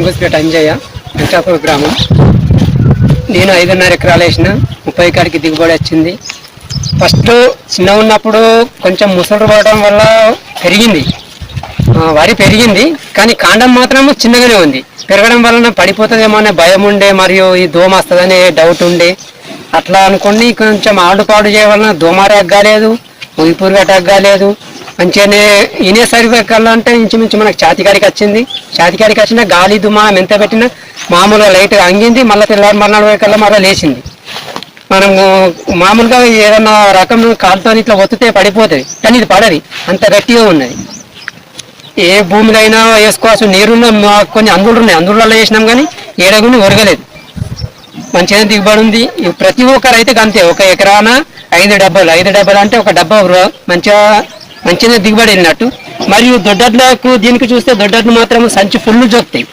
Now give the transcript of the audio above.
గంగోస్పేట అంజయ్య వెంకటాపూర్ గ్రామం. నేను 5.5 ఎకరాలు వేసిన 30 కాడికి దిగుబడి వచ్చింది. ఫస్ట్ చిన్న ఉన్నప్పుడు కొంచెం ముసలు పడడం వల్ల పెరిగింది, వరి పెరిగింది, కానీ కాండం మాత్రం చిన్నగానే ఉంది. పెరగడం వలన పడిపోతుందేమో అనే భయం ఉండే, మరియు ఈ దోమ వస్తుందనే డౌట్ ఉండే. అట్లా అనుకుని కొంచెం ఆడుపాడు చేయవలన దోమారి అగ్గాలేదు, ఉయిపూరు అగ్గాలేదు. మంచిగానే ఇనేసరికి కల్లా అంటే ఇంచుమించు మనకు ఛాతికాడికి వచ్చింది. ఛాతికాడికి వచ్చినా గాలి దుమానం ఎంత పెట్టినా మామూలుగా లైట్గా అంగింది. మళ్ళీ తెల్లారి మర్నాడు కల్లా మళ్ళీ లేచింది. మనము మామూలుగా ఏదన్నా రకం కాలుతో ఇట్లా ఒత్తితే పడిపోతుంది, కానీ ఇది పడది, అంత గట్టిగా ఉన్నది. ఏ భూమిలో అయినా వేసుకోవచ్చు. నీరున్న కొన్ని అందులు ఉన్నాయి, అందులలో వేసినాం కానీ ఏడగుని ఒరగలేదు. మంచిగా దిగుబడి ఉంది. ప్రతి ఒక్క రైతుకి అంతే. 1 ఎకరాన 5 డబ్బాలు అంటే ఒక డబ్బా మంచిగా దిగుబడి వెళ్ళినట్టు. మరియు దొడ్డడ్లకు దీనికి చూస్తే దొడ్డడ్లు మాత్రం సంచి ఫుల్ జొక్తాయి.